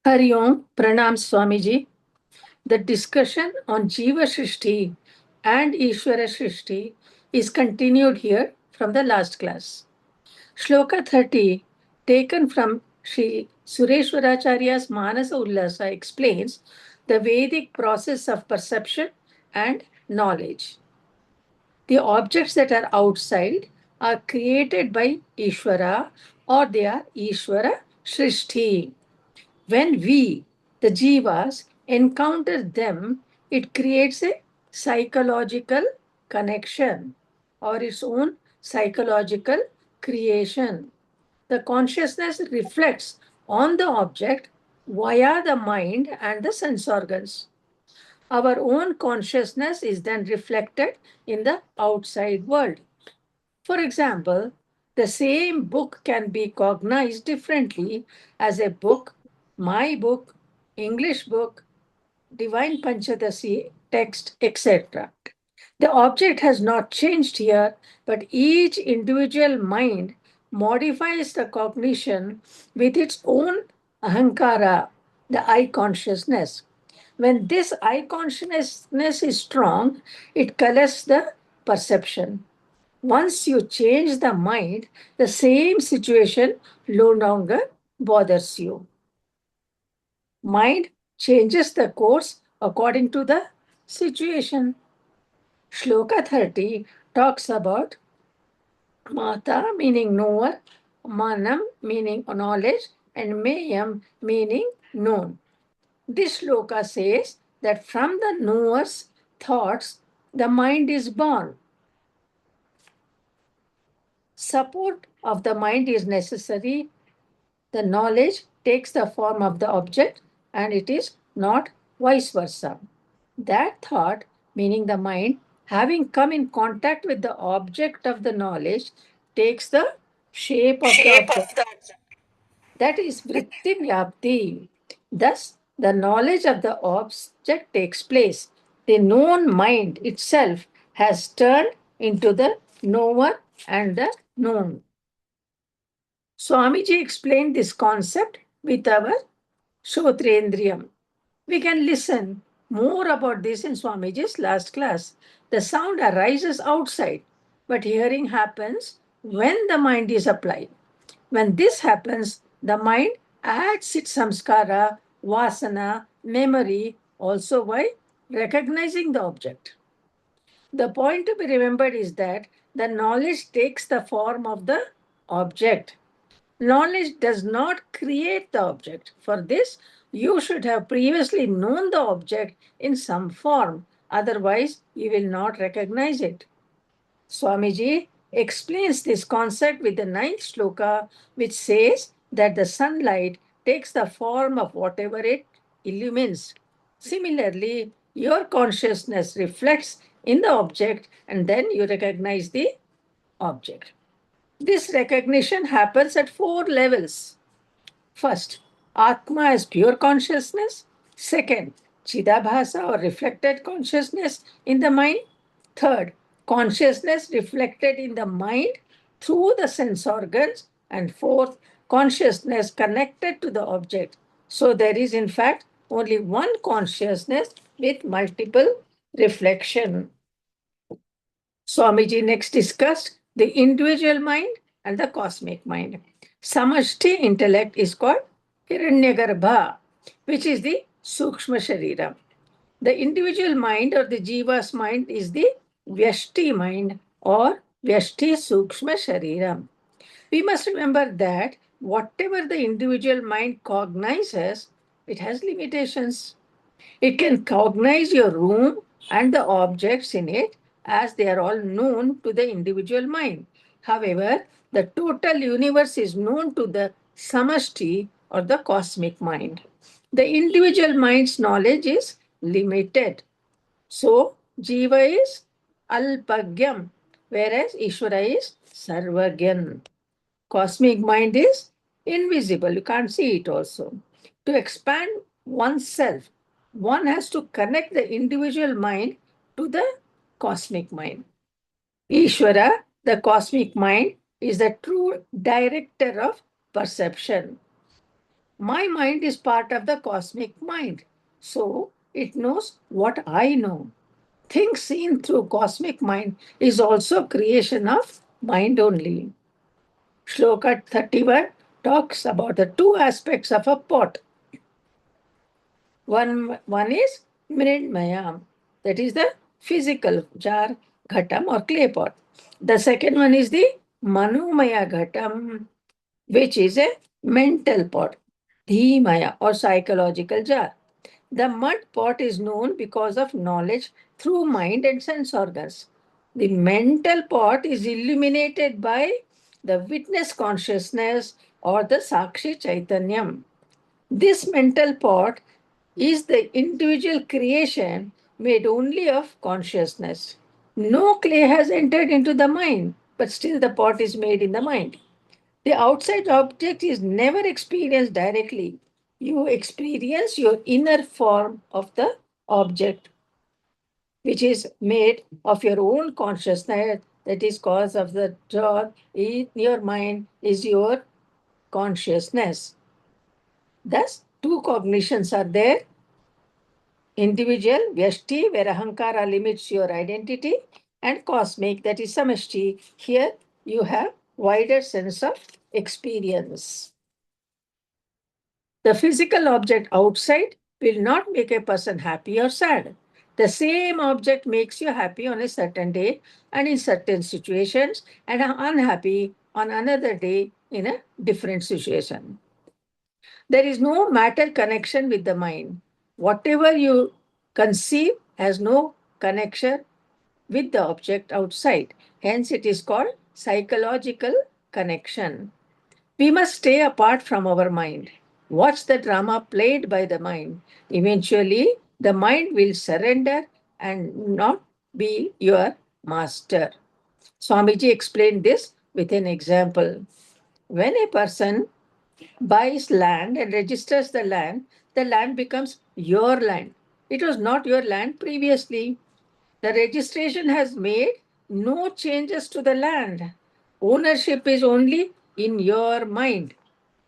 Hari Om, Pranam Swamiji. The discussion on Jiva Srishti and Ishvara Srishti is continued here from the last class. Shloka 30, taken from Sri Sureshwaracharya's Manasa Ullasa, explains the Vedic process of perception and knowledge. The objects that are outside are created by Ishvara, or they are Ishvara Srishti. When we, the jivas, encounter them, it creates a psychological connection or its own psychological creation. The consciousness reflects on the object via the mind and the sense organs. Our own consciousness is then reflected in the outside world. For example, the same book can be cognized differently as a book, my book, English book, divine Panchadasi text, etc. The object has not changed here, but each individual mind modifies the cognition with its own ahankara, the I consciousness. When this I consciousness is strong, it colors the perception. Once you change the mind, the same situation no longer bothers you. Mind changes the course according to the situation. Shloka 30 talks about Mata meaning knower, Manam meaning knowledge, and Meyam meaning known. This shloka says that from the knower's thoughts, the mind is born. Support of the mind is necessary. The knowledge takes the form of the object and it is not vice versa. That thought, meaning the mind, having come in contact with the object of the knowledge, takes the shape of the object. That is vritti vyapti. Thus, the knowledge of the object takes place. The known mind itself has turned into the knower and the known. Swamiji explained this concept with our Shotrendriyam. We can listen more about this in Swamiji's last class. The sound arises outside, but hearing happens when the mind is applied. When this happens, the mind adds its samskara, vasana, memory, also by recognizing the object. The point to be remembered is that the knowledge takes the form of the object. Knowledge does not create the object. For this, you should have previously known the object in some form. Otherwise, you will not recognize it. Swamiji explains this concept with the ninth shloka, which says that the sunlight takes the form of whatever it illumines. Similarly, your consciousness reflects in the object and then you recognize the object. This recognition happens at 4 levels. First, Atma as pure consciousness. Second, Chidabhasa or reflected consciousness in the mind. Third, consciousness reflected in the mind through the sense organs. And fourth, consciousness connected to the object. So there is in fact only one consciousness with multiple reflection. Swamiji next discussed the individual mind and the cosmic mind. Samashti intellect is called Hiranyagarbha, which is the Sukshma Sharira. The individual mind or the Jiva's mind is the Vyashti mind or Vyashti Sukshma Sharira. We must remember that whatever the individual mind cognizes, it has limitations. It can cognize your room and the objects in it as they are all known to the individual mind. However, the total universe is known to the samashti or the cosmic mind. The individual mind's knowledge is limited. So, Jiva is alpagyam, whereas Ishvara is sarvagyan. Cosmic mind is invisible. You can't see it also. To expand oneself, one has to connect the individual mind to the cosmic mind. Ishvara, the cosmic mind, is the true director of perception. My mind is part of the cosmic mind, so it knows what I know. Things seen through cosmic mind is also creation of mind only. Shloka 31 talks about the two aspects of a pot. One is Meyam, that is the physical jar, ghatam or clay pot. The second one is the Manomaya ghatam, which is a mental pot, Dhimaya or psychological jar. The mud pot is known because of knowledge through mind and sense organs. The mental pot is illuminated by the witness consciousness or the Sakshi Chaitanyam. This mental pot is the individual creation made only of consciousness. No clay has entered into the mind, but still the pot is made in the mind. The outside object is never experienced directly. You experience your inner form of the object, which is made of your own consciousness, that is cause of the thought in your mind is your consciousness. Thus, two cognitions are there. Individual, Vyashti, where Ahankara limits your identity, and cosmic, that is Samashti. Here you have wider sense of experience. The physical object outside will not make a person happy or sad. The same object makes you happy on a certain day and in certain situations, and unhappy on another day in a different situation. There is no matter connection with the mind. Whatever you conceive has no connection with the object outside. Hence, it is called psychological connection. We must stay apart from our mind. Watch the drama played by the mind. Eventually, the mind will surrender and not be your master. Swamiji explained this with an example. When a person buys land and registers the land becomes your land. It was not your land previously. The registration has made no changes to the land. Ownership is only in your mind.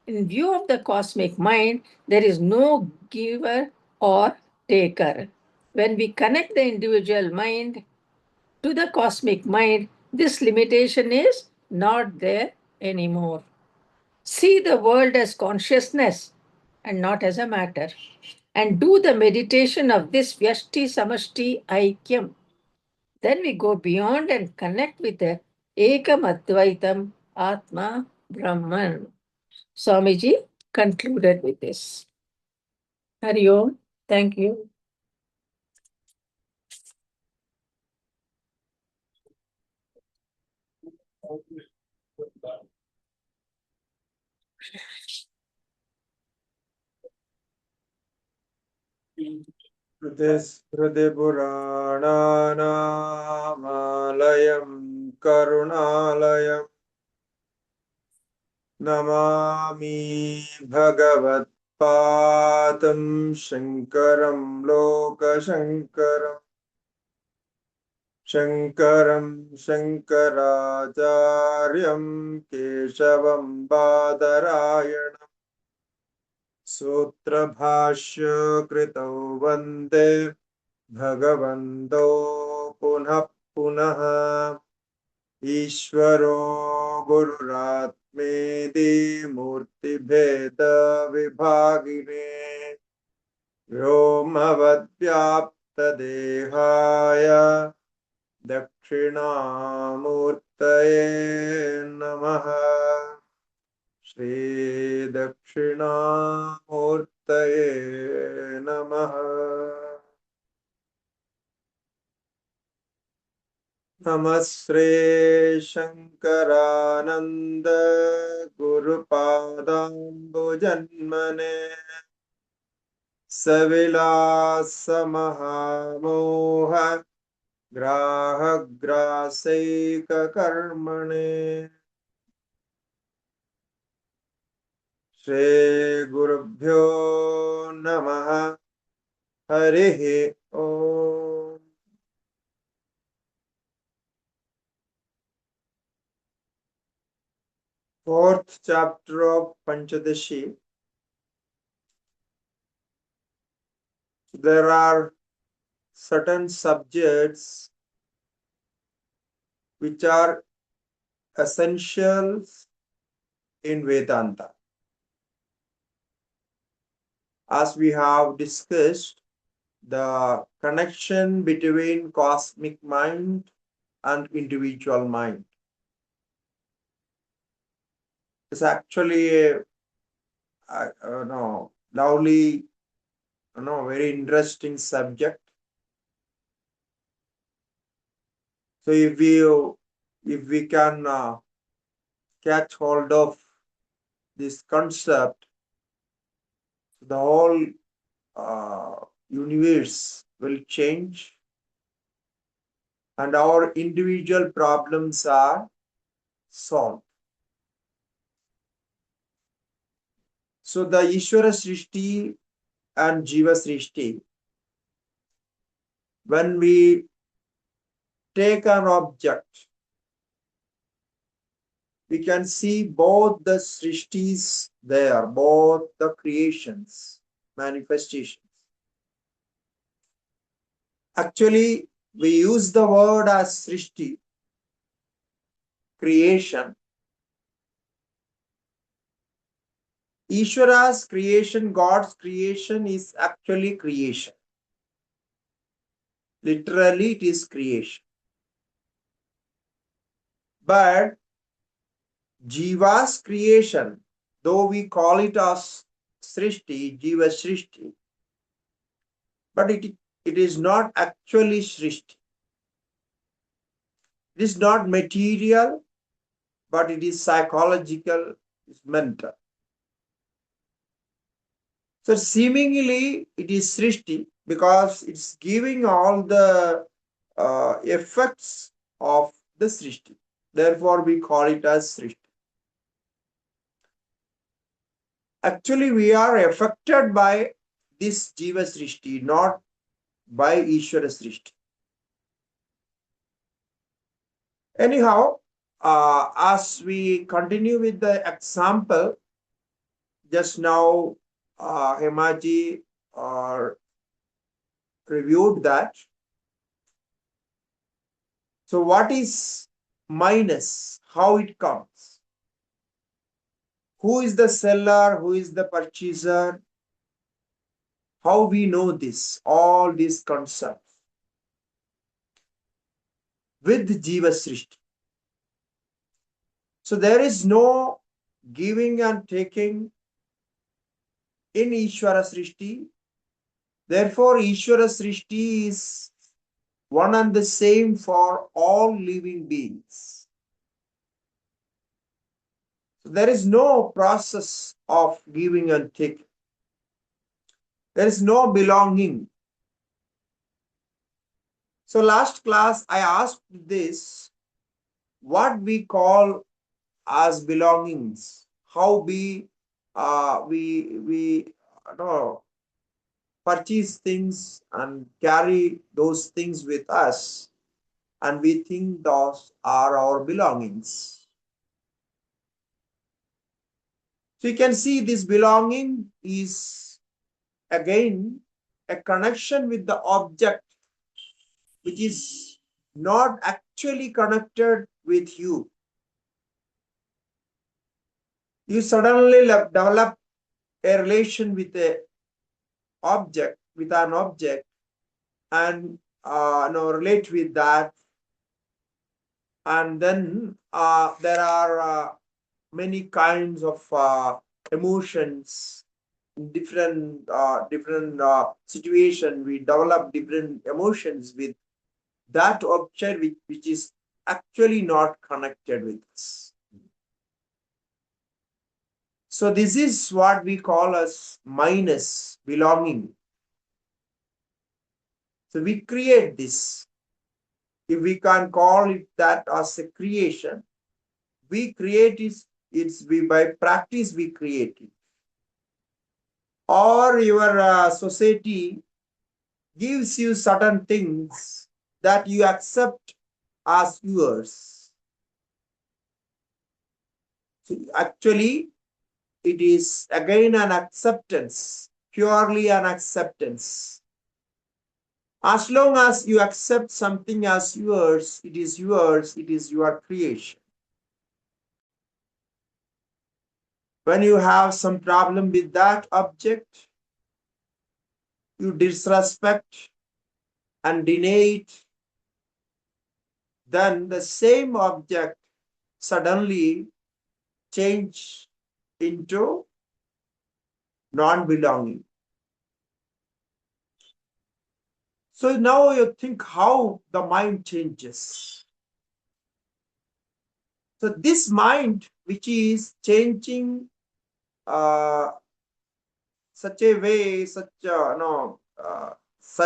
In view of the cosmic mind, there is no giver or taker. When we connect the individual mind to the cosmic mind, this limitation is not there anymore. See the world as consciousness and not as a matter. And do the meditation of this Vyashti Samashti Aikyam. Then we go beyond and connect with the Ekam Advaitam Atma Brahman. Swamiji concluded with this. Hari Om. Thank you. हृदिस्मृतिपुराणानामालयं करुणालयं Namami भगवत्पादं शङ्करं लोकशङ्करम् शङ्करं शङ्कराचार्यं केशवं बादरायणम् सूत्रभाष्य कृतौ वन्दे भगवन्तौ पुनः पुनः ईश्वरो गुरुरात्मेति मूर्तिभेदविभागिने व्योमवद्व्याप्तदेहाय दक्षिणामूर्तये नमः श्रीदक्षिणामूर्तये नमः नमः श्री शंकरानंद गुरुपादाम्बुजन्मने सविलास महामोह ग्राहग्रासैक कर्मणे श्री गुरुभ्यो नमः हरिः ओम। Fourth chapter of Panchadashi, there are certain subjects which are essentials in Vedanta. As we have discussed, the connection between cosmic mind and individual mind is actually a lovely, very interesting subject. So if we can catch hold of this concept, the whole universe will change and our individual problems are solved. So the Ishvara Srishti and Jiva Srishti, when we take an object, we can see both the Srishtis there, both the creations, manifestations. Actually, we use the word as Srishti, creation. Ishvara's creation, God's creation is actually creation. Literally, it is creation. But Jiva's creation, though we call it as Srishti, Jiva Srishti, but it is not actually Srishti. It is not material, but it is psychological, it's mental. So seemingly it is Srishti because it's giving all the effects of the Srishti. Therefore, we call it as Srishti. Actually, we are affected by this Jiva Srishti, not by Ishvara Srishti. Anyhow, as we continue with the example, just now Hemaji reviewed that. So what is minus? How it comes? Who is the seller? Who is the purchaser? How we know this? All these concepts with Jiva Srishti. So there is no giving and taking in Ishvara Srishti. Therefore, Ishvara Srishti is one and the same for all living beings. So there is no process of giving and taking. There is no belonging. So last class I asked this, what we call as belongings, how we purchase things and carry those things with us, and we think those are our belongings. So you can see this belonging is again a connection with the object which is not actually connected with you. You suddenly develop a relation with an object, and relate with that, and then there are many kinds of emotions, different situation. We develop different emotions with that object which is actually not connected with us. So this is what we call as minus, belonging. So we create this. If we can call it that as a creation, we create it, by practice we create it. Or your society gives you certain things that you accept as yours. So actually, it is again an acceptance, purely an acceptance. As long as you accept something as yours, it is yours, it is your creation. When you have some problem with that object, you disrespect and deny it, then the same object suddenly change into non-belonging. So now you think how the mind changes. So this mind, which is changing such a way, such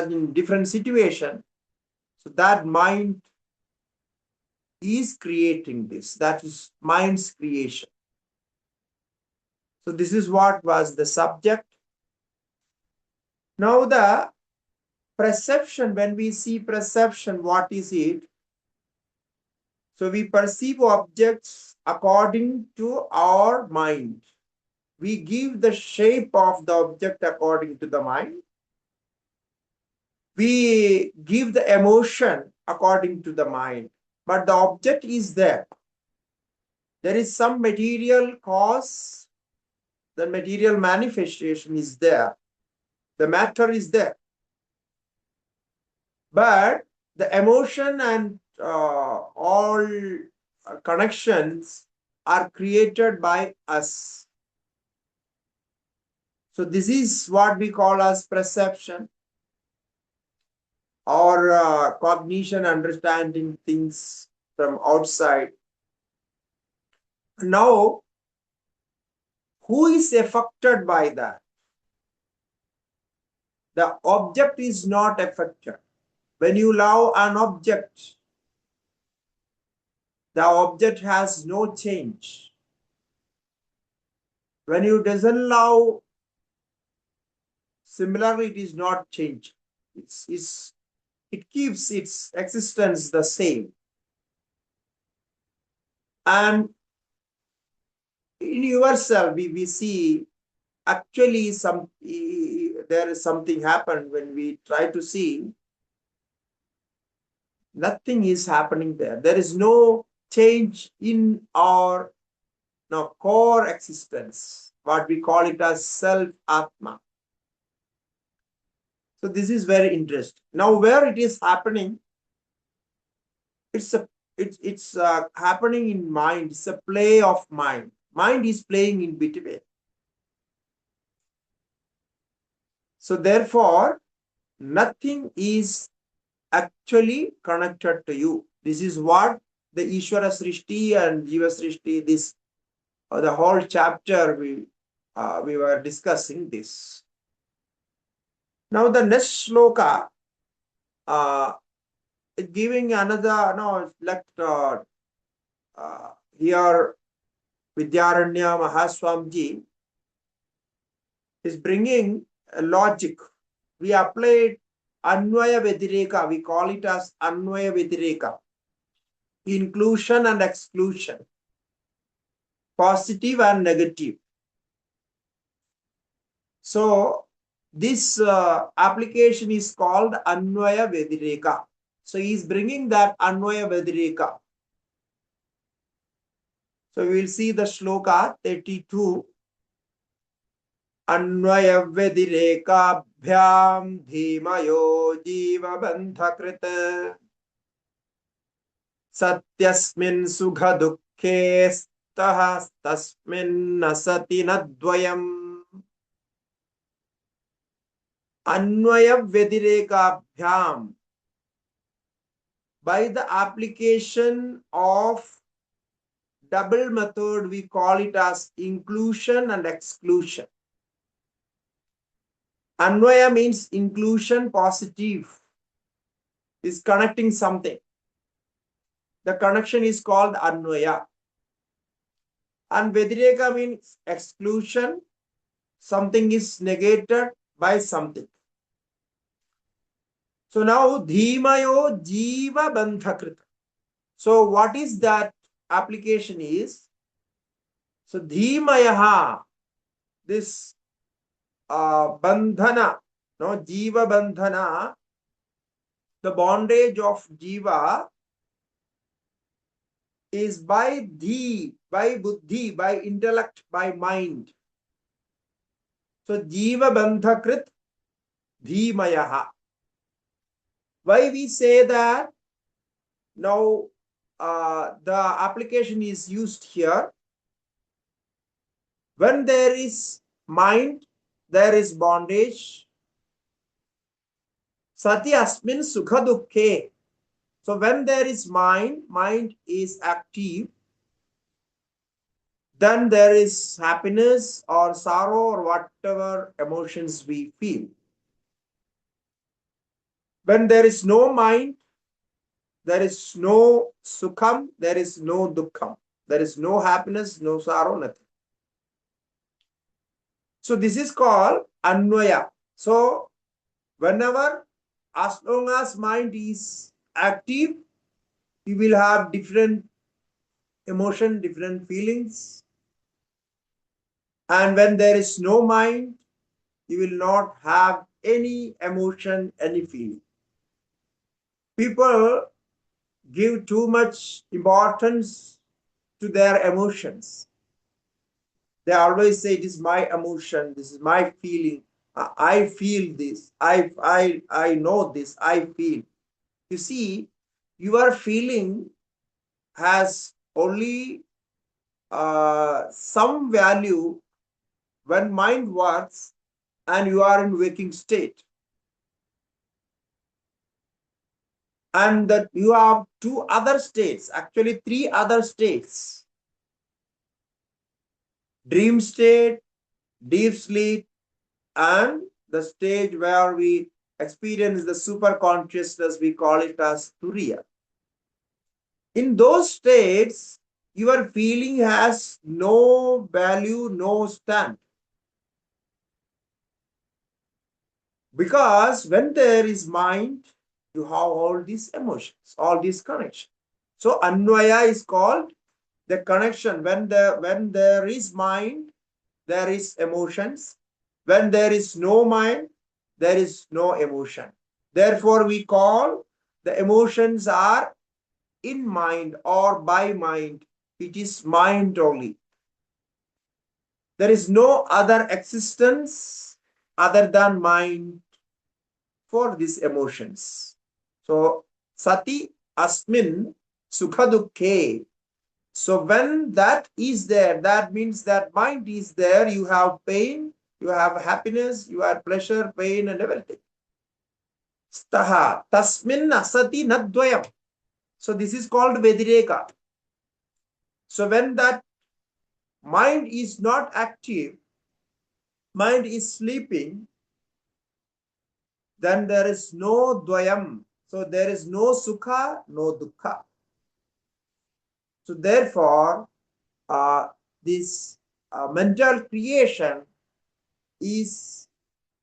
in different situation, so that mind is creating this. That is mind's creation. So this is what was the subject. Now the perception, when we see perception, what is it? So we perceive objects according to our mind. We give the shape of the object according to the mind. We give the emotion according to the mind. But the object is there. There is some material cause, the material manifestation is there. The matter is there. But the emotion and all connections are created by us. So this is what we call as perception or cognition, understanding things from outside. Now, who is affected by that? The object is not affected. When you love an object, the object has no change. When you doesn't love, similarly, it is not changed. It keeps its existence the same. And in yourself, we see actually there is something happened when we try to see. Nothing is happening there. There is no change in our core existence, what we call it as self-atma. So this is very interesting. Now where it is happening, it's happening in mind. It's a play of mind. Mind is playing in between. So therefore, nothing is actually connected to you. This is what the Ishvara Srishti and Jiva Srishti, the whole chapter we were discussing this. Now the next shloka, giving another, here Vidyaranya Mahaswamiji is bringing a logic. We applied Anvaya-Vyatireka. We call it as Anvaya-Vyatireka. Inclusion and exclusion. Positive and negative. So this application is called Anvaya-Vyatireka. So he is bringing that Anvaya-Vyatireka. So we will see the shloka 32. Anvaya-Vyatireka bhyam dhimayo jiva bandhakrita satyasmin sugha dukkhe stah tasmin nasati nadvayam. Anvaya-Vyatireka bhyam, by the application of double method, we call it as inclusion and exclusion. Anvaya means inclusion, positive, is connecting something. The connection is called Anvaya. And Vyatireka means exclusion, something is negated by something. So now dhimayo jiva bandhakrita. So what is that application is? So Dhimayaha, this bandhana, no, Jiva bandhana, the bondage of Jiva is by buddhi, by intellect, by mind. So Jiva bandhakrit Dhimayaha. Why we say that? Now the application is used here. When there is mind, there is bondage. Sati asmin sukha dukkhe. So when there is mind, mind is active, then there is happiness or sorrow or whatever emotions we feel. When there is no mind, there is no sukham, there is no dukkham. There is no happiness, no sorrow, nothing. So this is called Anvaya. So whenever, as long as mind is active, you will have different emotion, different feelings. And when there is no mind, you will not have any emotion, any feeling. People give too much importance to their emotions. They always say, it is my emotion, this is my feeling, I feel this, I know this, I feel. You see, your feeling has only some value when mind works and you are in waking state. And that you have two other states, actually three other states: dream state, deep sleep, and the stage where we experience the super consciousness, we call it as Turiya. In those states, your feeling has no value, no stand. Because when there is mind, you have all these emotions, all these connections. So Anvaya is called the connection. When there is mind, there is emotions. When there is no mind, there is no emotion. Therefore, we call the emotions are in mind or by mind. It is mind only. There is no other existence other than mind for these emotions. So, sati asmin sukha dukkhe. So when that is there, that means that mind is there, you have pain, you have happiness, you have pleasure, pain, and everything. Staha tasmin asati nadvayam. So this is called Vyatireka. So when that mind is not active, mind is sleeping, then there is no dvayam. So there is no sukha, no dukkha. So therefore, this mental creation is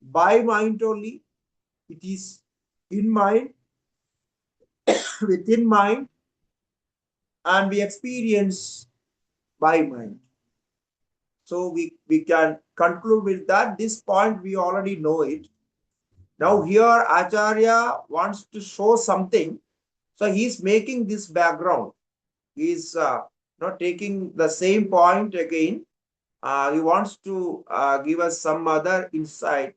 by mind only. It is in mind, within mind, and we experience by mind. So we can conclude with that. This point we already know it. Now here Acharya wants to show something. So he's making this background. He's not taking the same point again. He wants to give us some other insight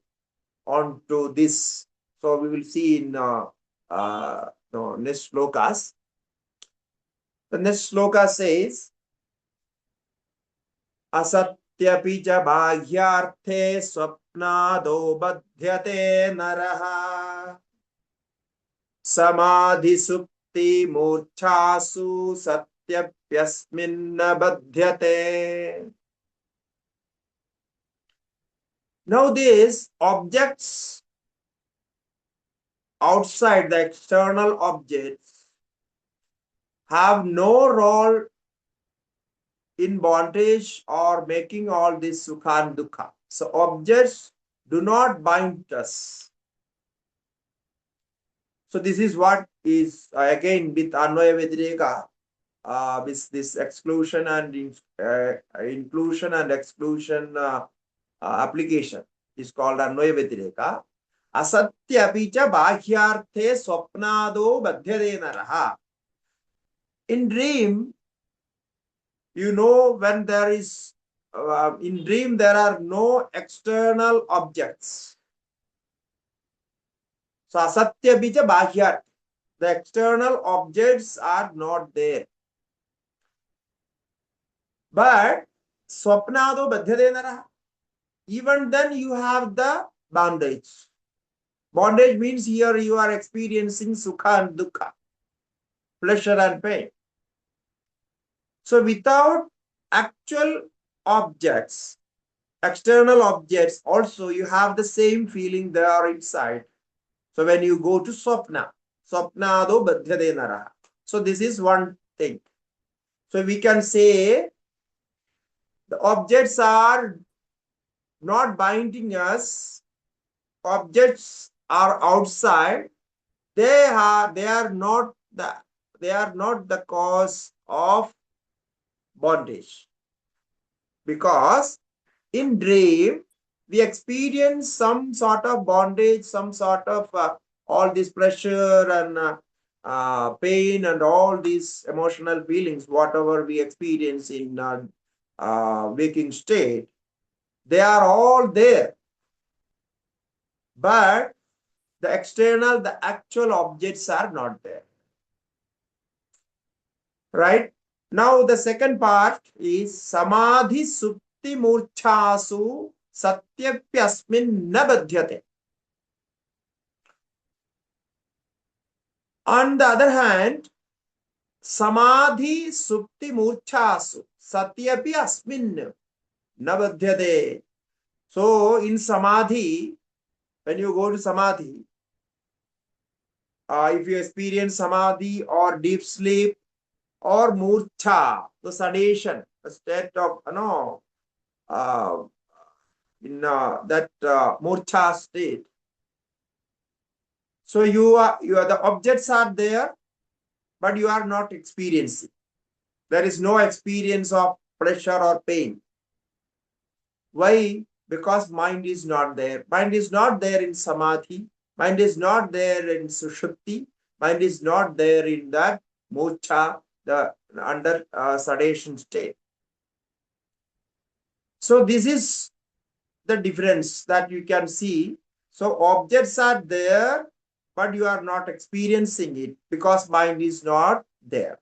onto this. So we will see in next slokas. The next sloka says, asatyapi cha bhagyarthe swapnado badhyate naraha samadhi supti murchasu satyapyasminna badhyate. Now these objects outside, the external objects, have no role in bondage or making all this sukha and dukkha. So objects do not bind us. So this is what is again with Anvaya-Vyatireka with this exclusion and inclusion and exclusion application is called Anvaya-Vyatireka. Asatya picha bahyarthe swapnado badhyade naraha. In dream, you know, when there is, in dream, there are no external objects. So, asatya picha bahyarthe. The external objects are not there. But swapnado badhyade naraha. Even then you have the bondage. Bondage means here you are experiencing sukha and dukkha, pleasure and pain. So without actual objects, external objects, also you have the same feeling there inside. So when you go to swapnado badhyade naraha. So this is one thing. So we can say the objects are not binding us. Objects are outside. They are not the cause of bondage. Because in dream we experience some sort of bondage, some sort of all this pressure and pain and all these emotional feelings, whatever we experience in waking state, they are all there. But the external, the actual objects are not there. Right? Now the second part is samadhi supti murchasu satyapyasmin na badhyate. On the other hand, samadhi supti murchasu satyapi asmin na badhyate. So in samadhi, when you go to samadhi, if you experience samadhi or deep sleep or murcha, the sedation, a state of that murcha state. So you are the objects are there, but you are not experiencing. There is no experience of pleasure or pain. Why? Because mind is not there. Mind is not there in samadhi. Mind is not there in sushupti. Mind is not there in that mocha, the under sedation state. So this is the difference that you can see. So objects are there, but you are not experiencing it because mind is not there.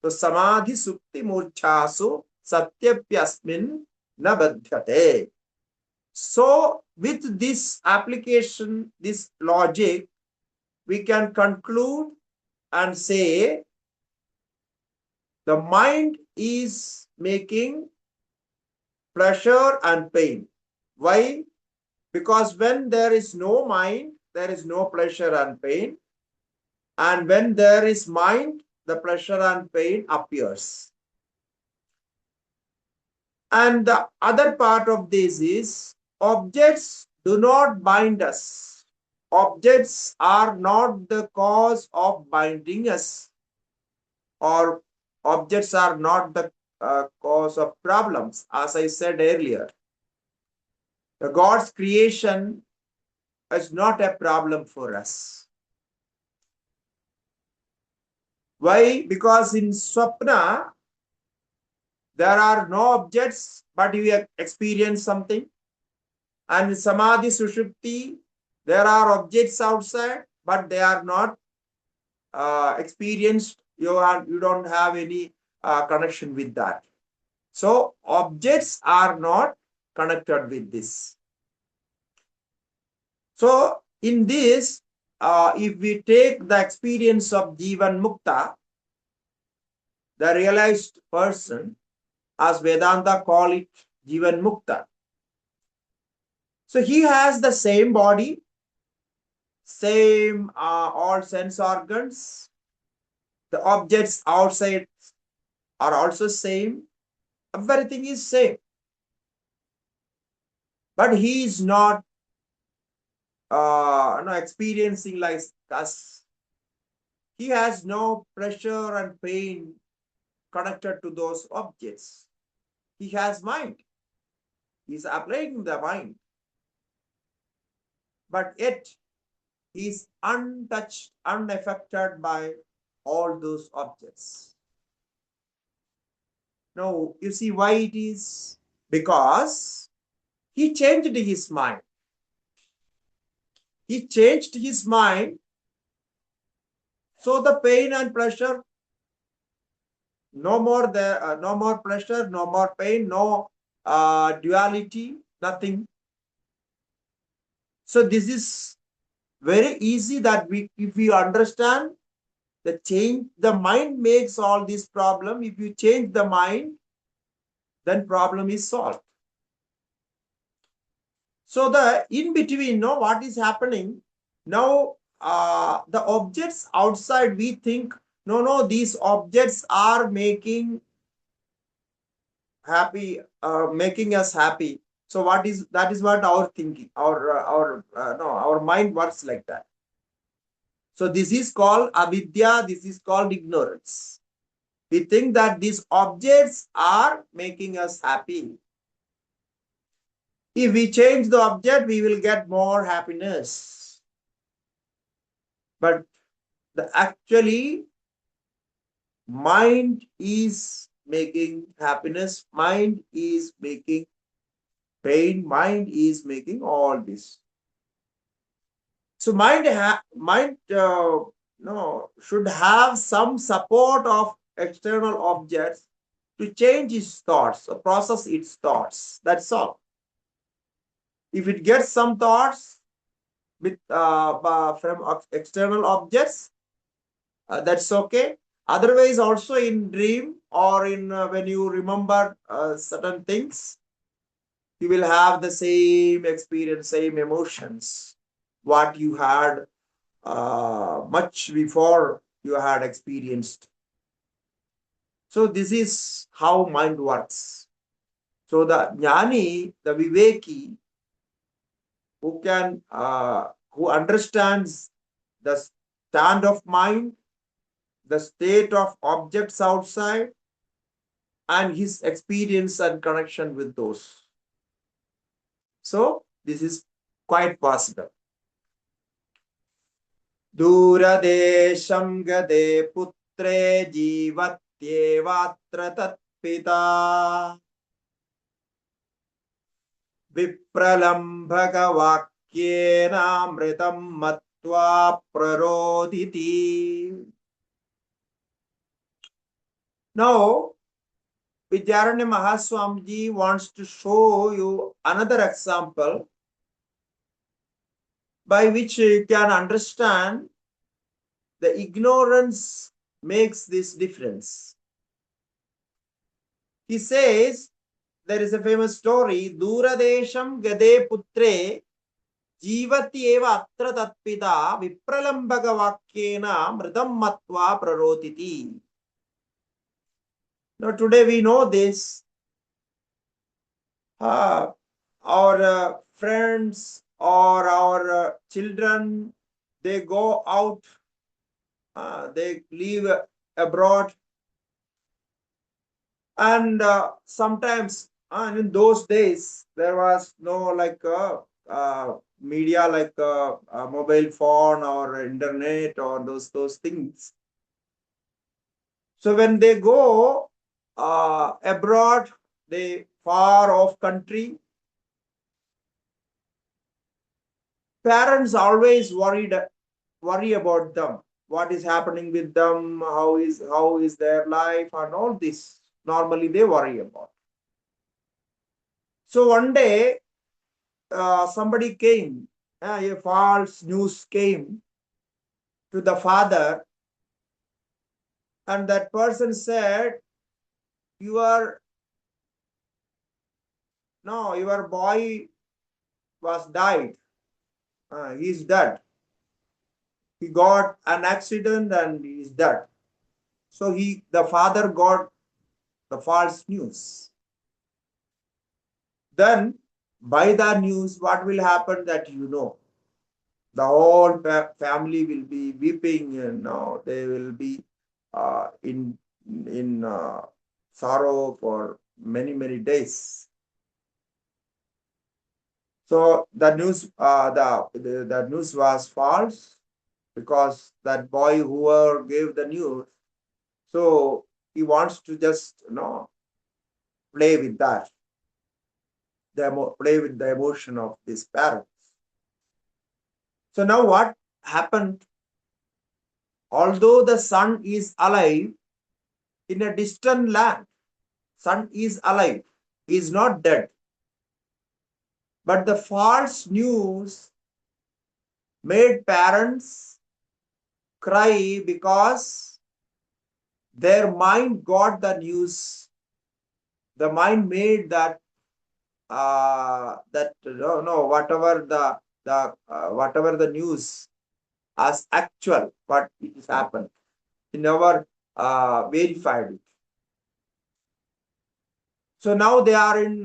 So samadhi supti murchasu satyapyasmin na badhyate. So with this application, this logic, we can conclude and say the mind is making pleasure and pain. Why? Because when there is no mind, there is no pleasure and pain. And when there is mind, the pleasure and pain appears. And the other part of this is objects do not bind us. Objects are not the cause of binding us, or objects are not the cause of problems. As I said earlier, the God's creation is not a problem for us. Why? Because in Swapna, there are no objects, but you experience something. And in Samadhi Sushupti, there are objects outside, but they are not experienced. You don't have any connection with that. So objects are not connected with this. So in this, if we take the experience of Jivan Mukta, the realized person, as Vedanta call it, Jivan Mukta. So he has the same body, same all sense organs. The objects outside are also same. Everything is same. But he is not experiencing like us. He has no pleasure and pain connected to those objects. He has mind. He is applying the mind. But yet, he is untouched, unaffected by all those objects. Now, you see why it is? Because he changed his mind. He changed his mind, so the pain and pleasure, no more pleasure, no more pain, no duality, nothing. So this is very easy that if we understand the change, the mind makes all this problem. If you change the mind, then problem is solved. So the in between, what is happening now? The objects outside, we think, no, these objects are making happy, making us happy. So that is what our thinking, our mind works like that. So this is called avidya. This is called ignorance. We think that these objects are making us happy. If we change the object, we will get more happiness. But actually, mind is making happiness. Mind is making pain. Mind is making all this. So mind should have some support of external objects to change its thoughts, or process its thoughts. That's all. If it gets some thoughts with from external objects, that's okay. Otherwise, also in dream or in when you remember certain things, you will have the same experience, same emotions, what you had much before you had experienced. So this is how mind works. So the jnani, the viveki, who understands the stand of mind, the state of objects outside, and his experience and connection with those. So this is quite possible. Duradesham gade putre jivatyevatra tatpita vipralambhagavakyena amritam matva praroditi. Now, Vidyaranya Mahaswamiji wants to show you another example by which you can understand the ignorance makes this difference. He says, there is a famous story, Duradesham gade putre jivati eva atra tatpita vipralambhagavakyena mridam matva prarotiti. Now today we know this. Our friends or our children, they go out, they live abroad, and sometimes in those days there was no media like mobile phone or internet or those things. So when they go abroad, they far off country, parents always worry about them, what is happening with them, how is their life, and all this normally they worry about. So one day somebody came, a false news came to the father, and that person said, your boy was died. He's dead. He got an accident and he's dead. So the father got the false news. Then by that news, what will happen that the whole family will be weeping, they will be in in sorrow for many, many days. So the news, the news was false because that boy whoever gave the news, so he wants to just play with that, play with the emotion of his parents. So now what happened? Although the son is alive in a distant land, son is alive, he is not dead. But the false news made parents cry because their mind got the news. The mind made that whatever whatever the news as actual, what it has happened. He never verified it. So now they are in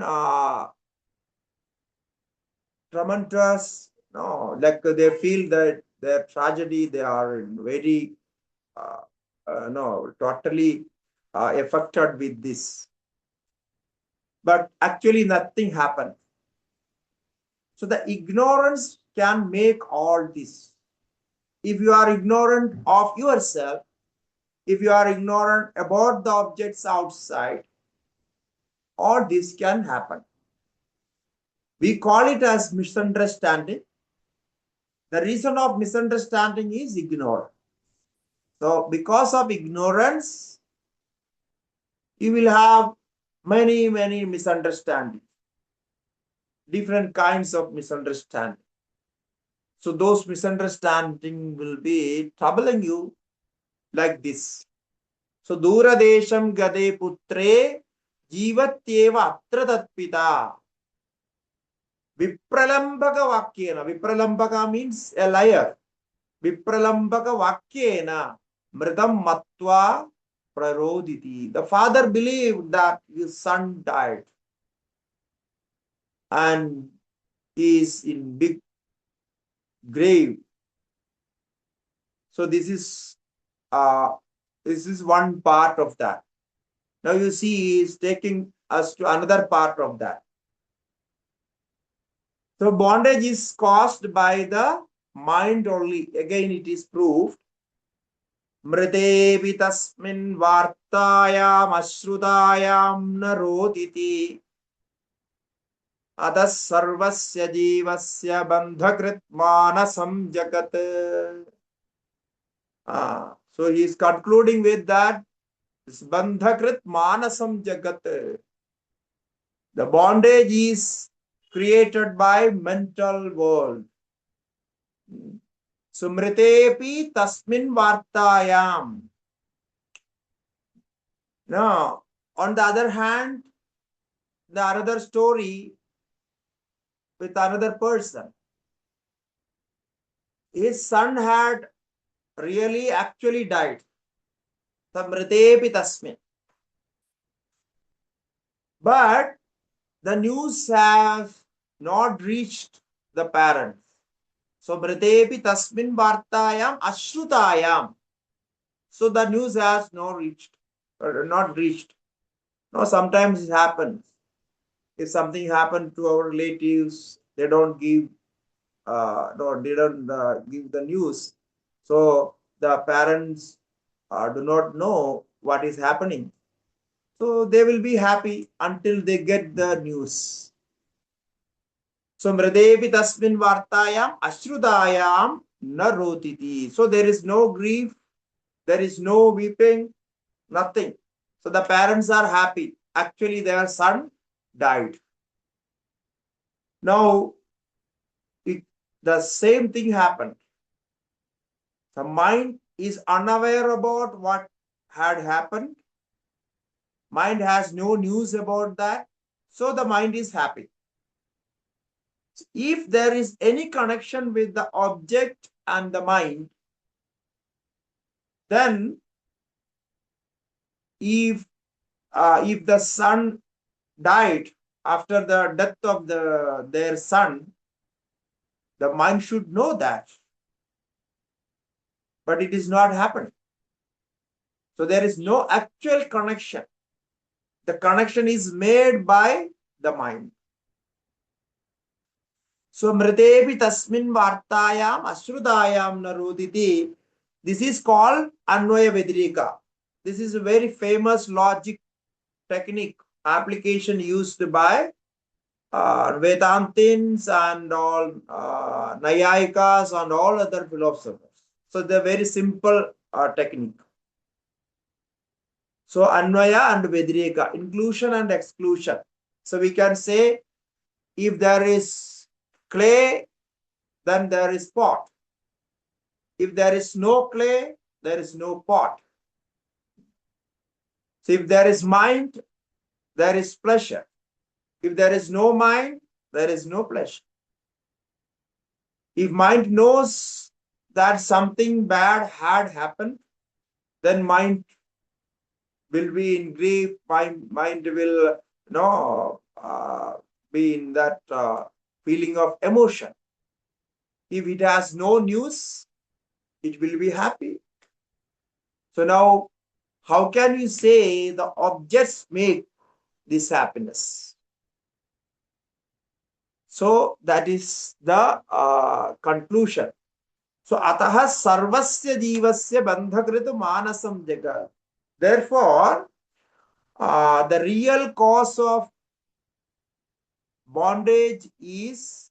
tremendous, like they feel that their tragedy, they are very, totally affected with this. But actually nothing happened. So the ignorance can make all this. If you are ignorant of yourself, if you are ignorant about the objects outside, all this can happen. We call it as misunderstanding. The reason of misunderstanding is ignorance. So because of ignorance, you will have many, many misunderstandings, different kinds of misunderstanding. So those misunderstandings will be troubling you like this. So Dura Desham Gade Putre Jivatyeva Atra Tatpita. Vipralambaka Vakyena. Vipralambaka means a liar. Vipralambaka Vakyena Mridam Matva Praroditi. The father believed that his son died and he is in big grave. So this is one part of that. Now you see he is taking us to another part of that. So bondage is caused by the mind only. Again it is proved. Mritevi tasmin vartayam ashrutayam narotiti adas sarvasya jivasya bandhakrit manasam jagat. So he is concluding with that bandhakrit manasam jagat. The bondage is created by mental world. Sumritepi tasmin vartayam. Now, on the other hand, the another story with another person. His son had really actually died. Samritepi tasmin. But the news has not reached the parents. So Mritepi tasmin vartayam ashrutayam. So the news has not reached. No, sometimes it happens. If something happened to our relatives, they don't give give the news. So the parents do not know what is happening. So they will be happy until they get the news. So mridevi tasmin vartayam ashrudayam na rotiti. So there is no grief, there is no weeping, nothing. So the parents are happy. Actually, their son died. Now, the same thing happened. The mind is unaware about what had happened. Mind has no news about that. So the mind is happy. If there is any connection with the object and the mind, then if the son died after the death of their son, the mind should know that. But it is not happening. So there is no actual connection. The connection is made by the mind. So mritepi tasmin vartayam ashrudayam naruditi. This is called Anvaya-Vyatireka. This is a very famous logic technique application used by Vedantins and all Nayayikas and all other philosophers. So they're very simple technique. So Anvaya and Vyatireka, inclusion and exclusion. So we can say if there is clay, then there is pot. If there is no clay, there is no pot. So if there is mind, there is pleasure. If there is no mind, there is no pleasure. If mind knows that something bad had happened, then mind will be in grief. Mind will be in that feeling of emotion. If it has no news, it will be happy. So now, how can you say the objects make this happiness? So that is the conclusion. So ataha sarvasya jivasya bandhakritu manasam jagat. Therefore, the real cause of bondage is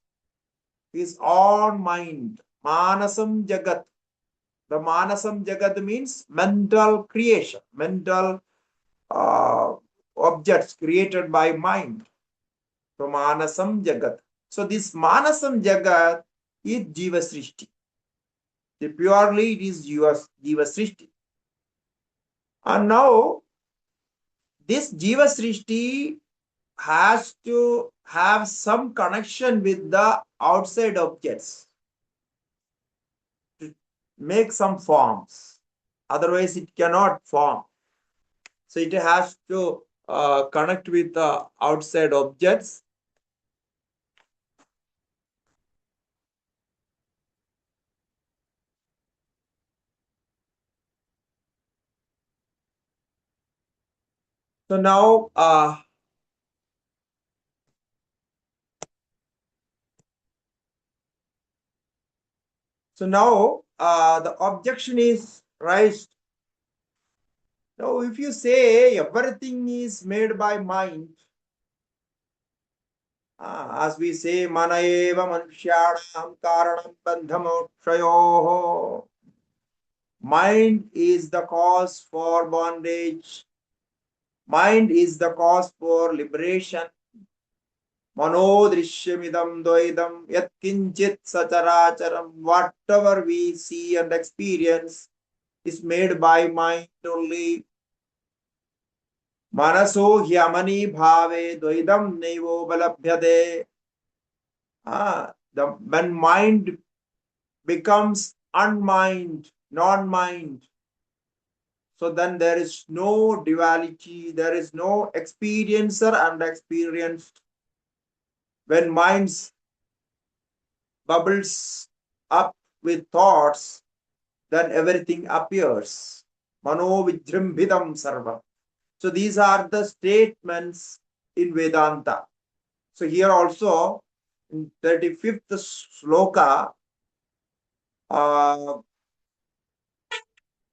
his own mind. Manasam jagat. The manasam jagat means mental creation, mental objects created by mind. So manasam jagat. So this manasam jagat is Jiva Srishti. Purely it is Jiva Srishti. And now this Jiva Srishti has to have some connection with the outside objects to make some forms. Otherwise it cannot form. So it has to connect with the outside objects. So now, the objection is raised. Now, if you say everything is made by mind, as we say, Manayeva Manushyadam Karanam Bandhamokshayoho. Mind is the cause for bondage. Mind is the cause for liberation. Manodrishyamidam dvaidam yat kinchit sacharacharam. Whatever we see and experience is made by mind only. Manaso hyamani bhave dvaidam naivo balabhyade. When mind becomes unmind, non-mind, so then there is no duality, there is no experiencer and experienced. When mind bubbles up with thoughts, then everything appears. Mano vijrimbhidam sarva. So these are the statements in Vedanta. So here also, in 35th Sloka,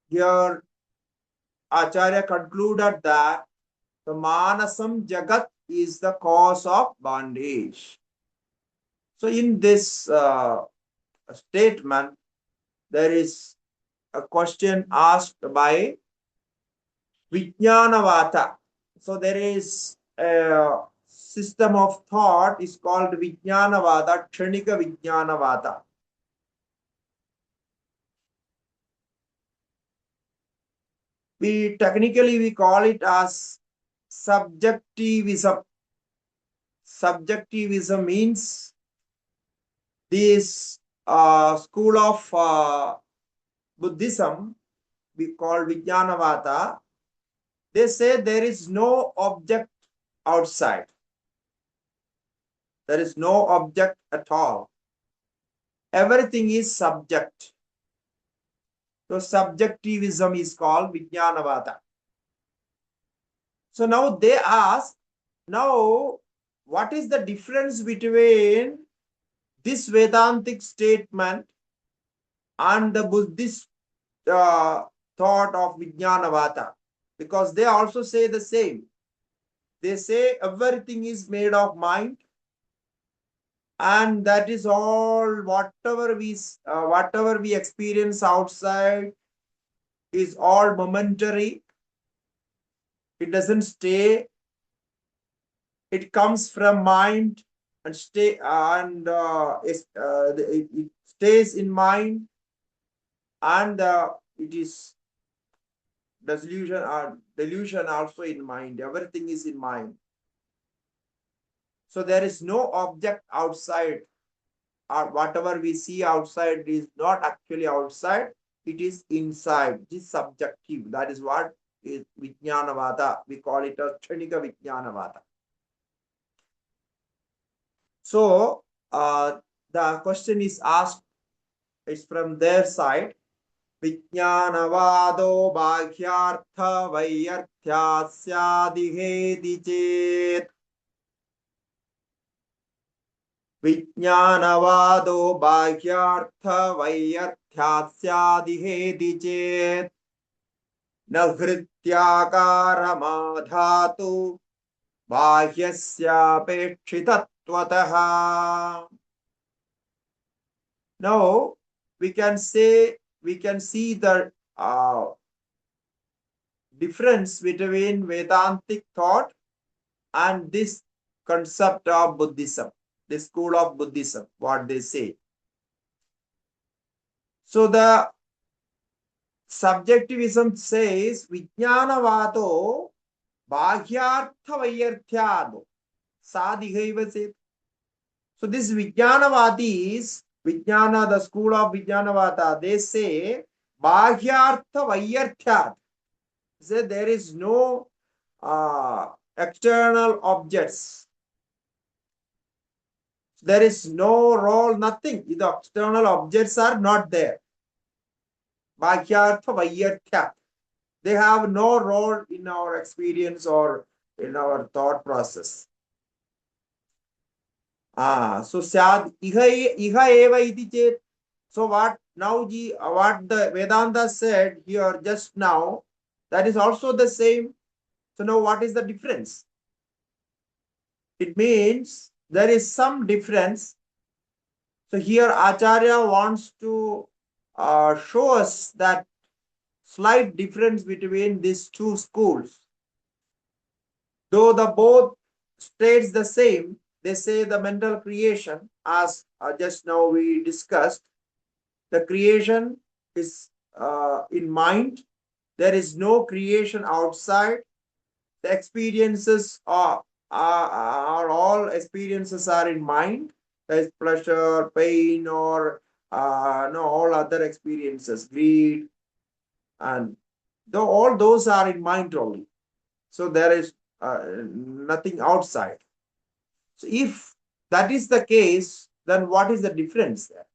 here Acharya concluded that the manasam jagat is the cause of bondage. So in this statement, there is a question asked by Vijnanavata. So there is a system of thought is called Vijnanavada, Kshanika Vijnanavada. Technically we call it as subjectivism. Subjectivism means this school of Buddhism, we call Vijnanavada. They say there is no object outside. There is no object at all. Everything is subject. So subjectivism is called Vijnanavada. So now they ask, now what is the difference between this Vedantic statement and the Buddhist thought of Vijnanavada? Because they also say the same. They say everything is made of mind, and that is all. Whatever we experience outside is all momentary. It doesn't stay. It comes from mind and it stays in mind, and it is delusion also in mind. Everything is in mind. So there is no object outside, or whatever we see outside is not actually outside. It is inside. It is subjective. That is what is Vijnanavada. We call it as Kshanika Vijnanavada. So the question is asked, it's from their side. Vijnanavado bhagyartha vaiyarthya syadihedi chet. Vijnanavado bhagyartha vaiyarthya syadihedi chet. Na hrityakaramadhatu bhagyasyapekshitattvataha. Now we can see the difference between Vedantic thought and this concept of Buddhism, the school of Buddhism, what they say. So the subjectivism says Vijnanavado bhagyartha vaiyarthyado sadihaiva set. So this Vijnanavadis, Vijnana, the school of Vijnanavada, they say bhagyartha vaiyarthyad. Say there is no external objects. There is no role, nothing. The external objects are not there. Bhagyartha vaiyarthyad. They have no role in our experience or in our thought process. So Syad Iha Eva iti chet. So what now what the Vedanta said here just now, that is also the same. So now what is the difference? It means there is some difference. So here Acharya wants to show us that slight difference between these two schools. Though the both states the same, they say the mental creation, as just now we discussed, the creation is in mind. There is no creation outside. The experiences are all experiences are in mind. There is pleasure, pain, or no, all other experiences, greed, and all those are in mind only. So there is nothing outside. So if that is the case, then what is the difference there?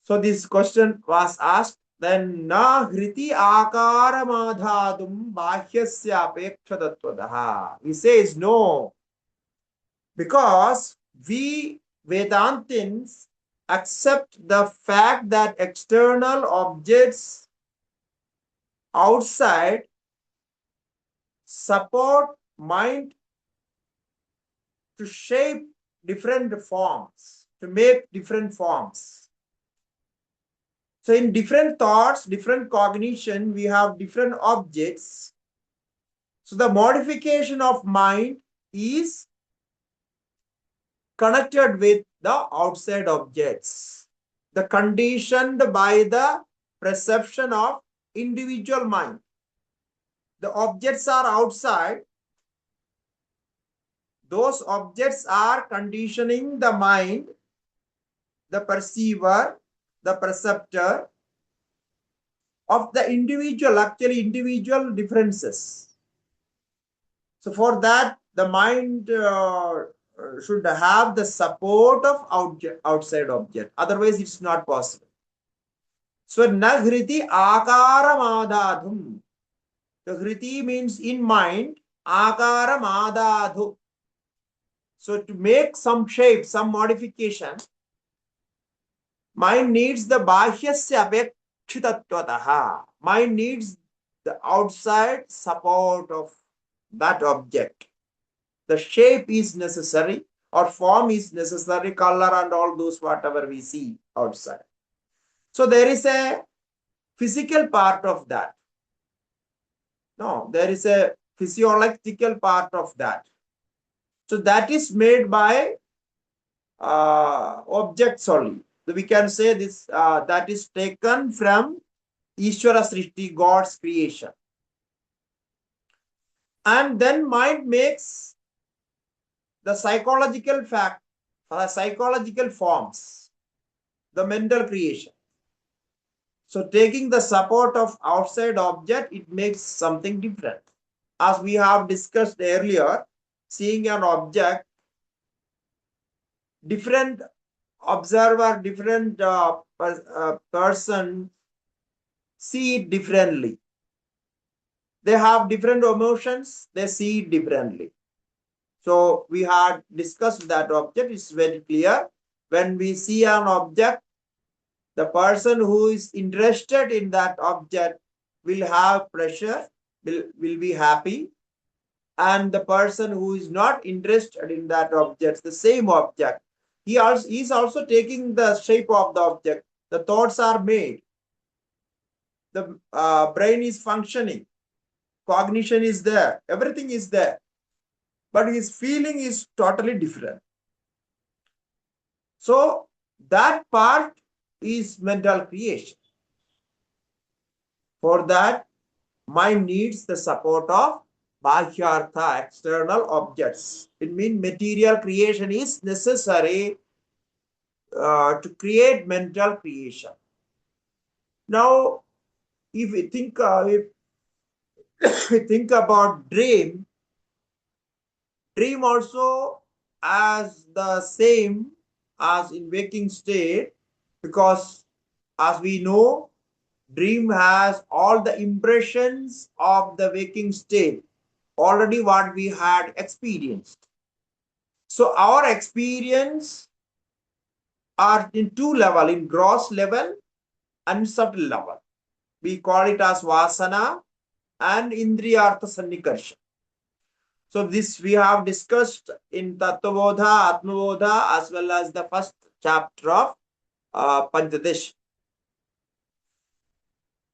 So this question was asked. Then na hriti akaramadhadum bahyasya apekshadatvadaha. He says no, because we Vedantins accept the fact that external objects outside support mind to shape different forms, to make different forms. So in different thoughts, different cognition, we have different objects. So the modification of mind is connected with the outside objects, the conditioned by the perception of individual mind. The objects are outside. Those objects are conditioning the mind, the perceiver, the perceptor of the individual, actually individual differences. So for that, the mind should have the support of outside object. Otherwise, it's not possible. So na hriti akaram adadhum. The hriti means in mind, akaram adadhu. So to make some shape, some modification, mind needs the bahyasya apekshitattvataha. Mind needs the outside support of that object. The shape is necessary or form is necessary, color and all those whatever we see outside. So there is a physical part of that. No, there is a physiological part of that. So that is made by objects only. So we can say this that is taken from Ishvara Srishti, God's creation. And then mind makes the psychological fact, psychological forms, the mental creation. So taking the support of outside object, it makes something different. As we have discussed earlier, seeing an object, different observer, different person see it differently. They have different emotions, they see it differently. So we had discussed that object. It's very clear. When we see an object, the person who is interested in that object will have pleasure, will be happy. And the person who is not interested in that object, the same object, he is also taking the shape of the object. The thoughts are made. The brain is functioning. Cognition is there. Everything is there. But his feeling is totally different. So that part is mental creation. For that, mind needs the support of Bhahyartha, external objects. It means material creation is necessary to create mental creation. Now, if we think, if we think about dream also as the same as in waking state, because as we know, dream has all the impressions of the waking state, already what we had experienced. So our experience are in two levels, in gross level and subtle level. We call it as vasana and indriyartha sannikarsha. So this we have discussed in Tattvabodha, Atmabodha, as well as the first chapter of Panchadasi.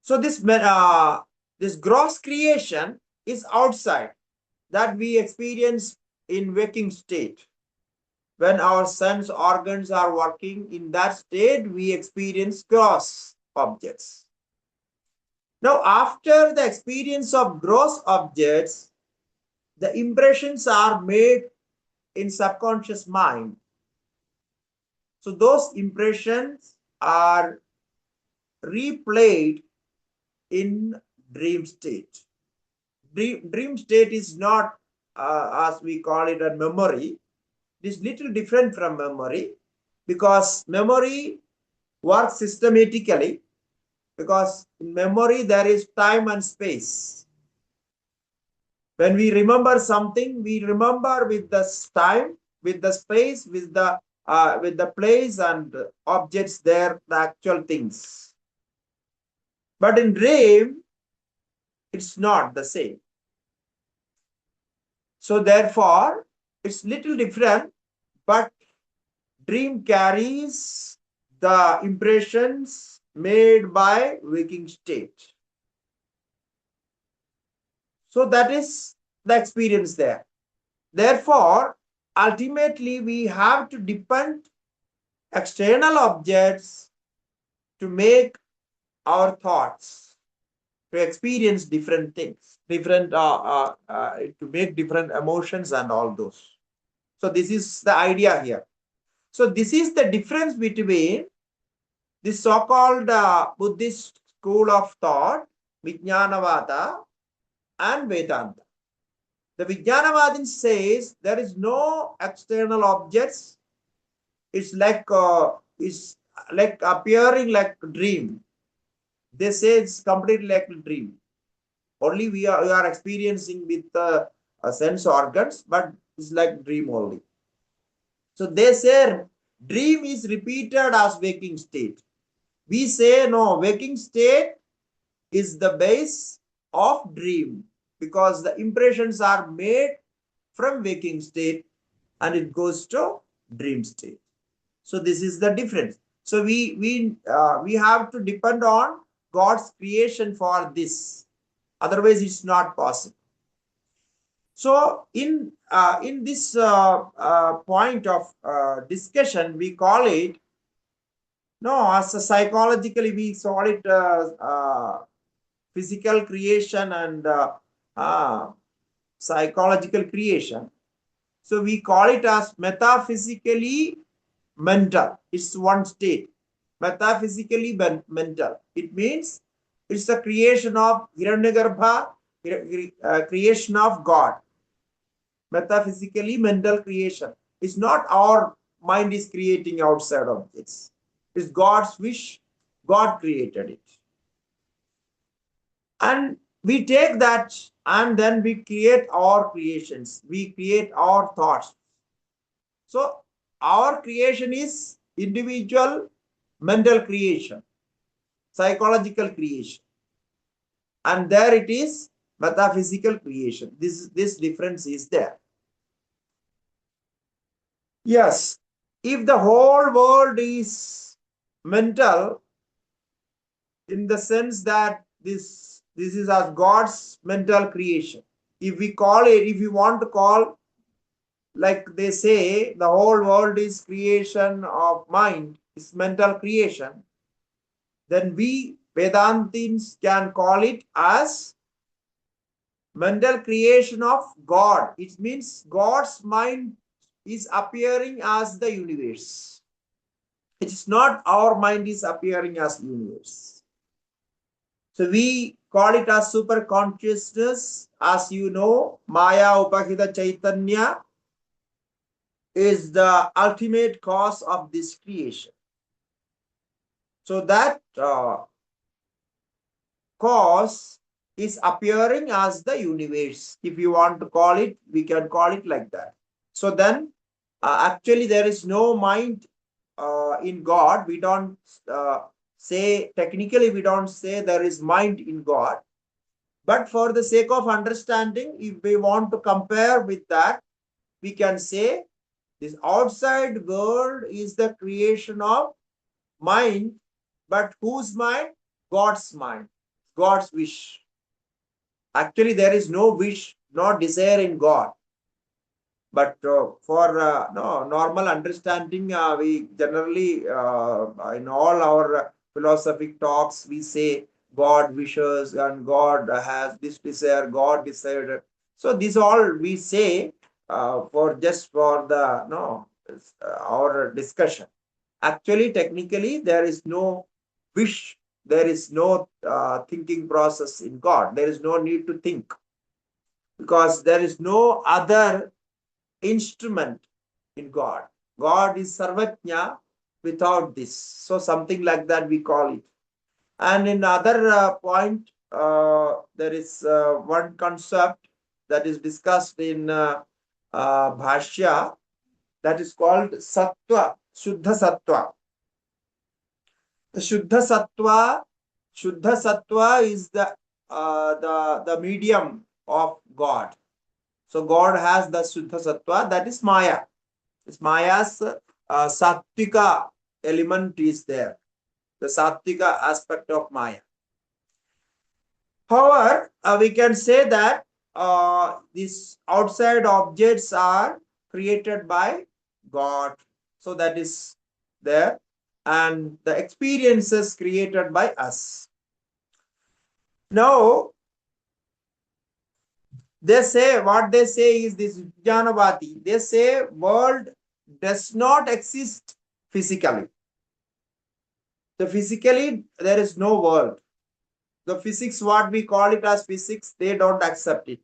So this gross creation is outside that we experience in waking state. When our sense organs are working in that state, we experience gross objects. Now, after the experience of gross objects, the impressions are made in subconscious mind. So those impressions are replayed in dream state. Dream state is not, as we call it, a memory. It is little different from memory, because memory works systematically, because in memory there is time and space. When we remember something, we remember with the time, with the space, with the place and objects there, the actual things. But in dream, it's not the same. So therefore, it's little different, but dream carries the impressions made by waking state. So that is the experience there. Therefore, ultimately, we have to depend external objects to make our thoughts, to experience different things, to make different emotions and all those. So this is the idea here. So this is the difference between this so-called Buddhist school of thought, Vijnanavada, and Vedanta. The Vijnanavadin says there is no external objects. It's like appearing like a dream. they say it's completely like a dream. Only we are experiencing with the sense organs, but it's like dream only. So they say dream is repeated as waking state. We say no, waking state is the base of dream because the impressions are made from waking state and it goes to dream state. So this is the difference. So we have to depend on God's creation for this. Otherwise, it's not possible. So in this point of discussion, we call it as a psychologically we call it physical creation and psychological creation. So we call it as metaphysically mental. It's one state. Metaphysically mental. It means it's the creation of Hiranyagarbha, creation of God. Metaphysically mental creation. It's not our mind is creating outside objects. It's God's wish. God created it. And we take that and then we create our creations. We create our thoughts. So our creation is individual mental creation, psychological creation. And there it is metaphysical creation. This difference is there. Yes, if the whole world is mental, in the sense that this is as God's mental creation. If we call it, if you want to call, like they say, the whole world is creation of mind, is mental creation, then we Vedantins can call it as mental creation of God. It means God's mind is appearing as the universe. It is not our mind is appearing as universe. So we call it as super consciousness. As you know, Maya Upahita Chaitanya is the ultimate cause of this creation. So that cause is appearing as the universe. If you want to call it, we can call it like that. So then, actually, there is no mind in God. We don't say, technically, we don't say there is mind in God. But for the sake of understanding, if we want to compare with that, we can say this outside world is the creation of mind, but whose mind? God's mind, God's wish. Actually, there is no wish, no desire in God. But for normal understanding, we generally, in all our philosophic talks, we say God wishes and God has this desire, God desired. So this all we say for just for the our discussion. Actually, technically, there is no wish, there is no thinking process in God. There is no need to think because there is no other instrument in God. God is Sarvatnya without this. So something like that we call it. And in other point, there is one concept that is discussed in Bhashya that is called Sattva, Shuddha Sattva. The Shuddha Sattva is the medium of God. So God has the Shuddha Sattva, that is Maya. This Maya's Sattvika element is there. The Sattvika aspect of Maya. However, we can say that these outside objects are created by God. So that is there. And the experiences created by us. Now, they say, what they say is this Jnanavati. They say world does not exist physically. So physically, there is no world. The physics, what we call it as physics, they don't accept it.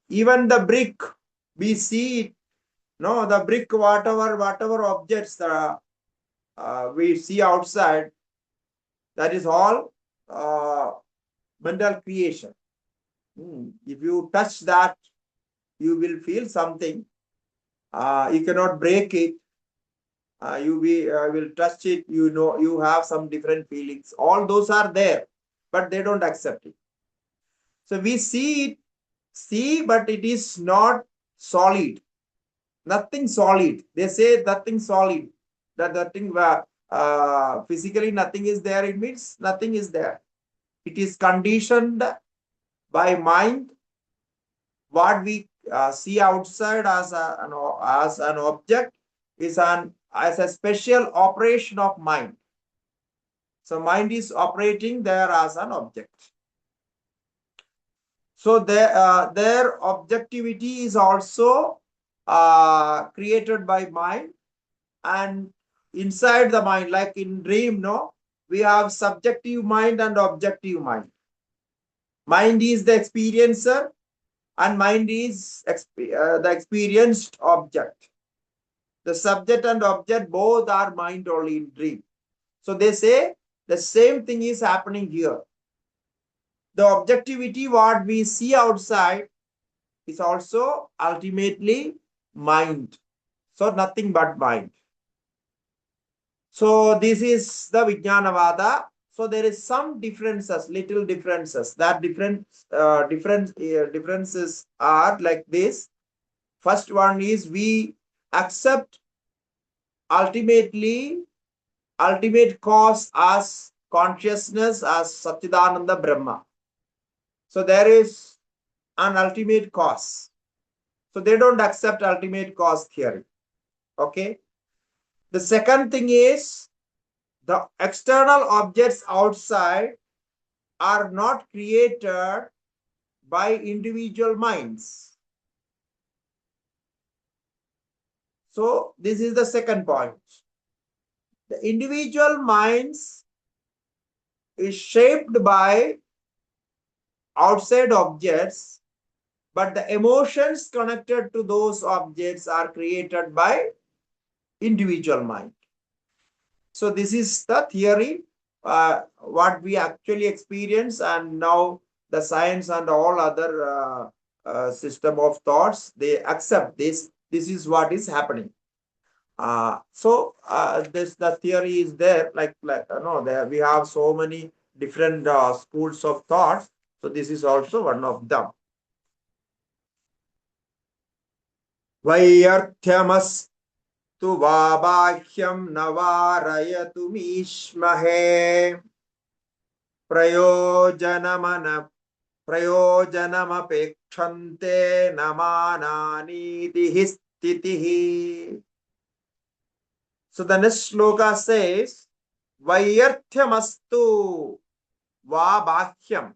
Even the brick, we see it. No, the brick, whatever objects we see outside, That is all mental creation. If you touch that, you will feel something. You cannot break it. You will touch it. You know, you have some different feelings. All those are there, but they don't accept it. So we see, but it is not solid. Nothing solid. They say nothing solid. That nothing physically nothing is there. It means nothing is there. It is conditioned by mind. What we see outside as an object is as a special operation of mind. So mind is operating there as an object. So their objectivity is also created by mind, and inside the mind, like in dream, no, we have subjective mind and objective mind. Mind is the experiencer, and mind is the experienced object. The subject and object both are mind only in dream. So they say the same thing is happening here. The objectivity, what we see outside, is also ultimately mind. So nothing but mind. So this is the Vijnanavada. So there is some differences, little differences. That differences are like this. First one is we accept ultimate cause as consciousness, as Satchidananda Brahma. So there is an ultimate cause. So they don't accept ultimate cause theory. Okay. The second thing is the external objects outside are not created by individual minds. So this is the second point. The individual minds is shaped by outside objects, but the emotions connected to those objects are created by individual mind. So this is the theory, what we actually experience, and now the science and all other system of thoughts, they accept this. This is what is happening. The theory is there, there we have so many different schools of thoughts. So this is also one of them. Vayartyamas tu vabhahyam navarayatu mishmahe prayojanamapekshante namananiti stitihi. So the next shloka says, Vayarthamastu vabhahyam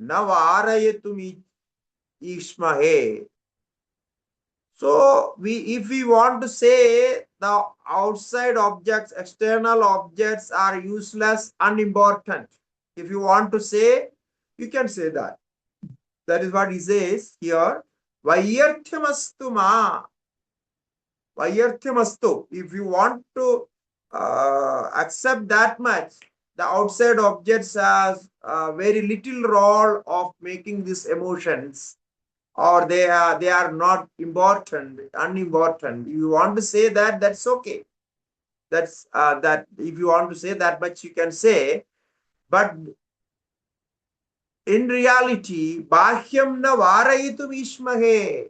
navarayatu mishmahe. So if we want to say the outside objects, external objects are useless, unimportant. If you want to say, you can say that. That is what he says here. Vayarthamastu ma. Vayarthamastu. If you want to accept that much, the outside objects has a very little role of making these emotions, or they are not important, unimportant. If you want to say that, that's okay. That's that. If you want to say that much, you can say. But in reality, bahyam na varayitum ishmahe.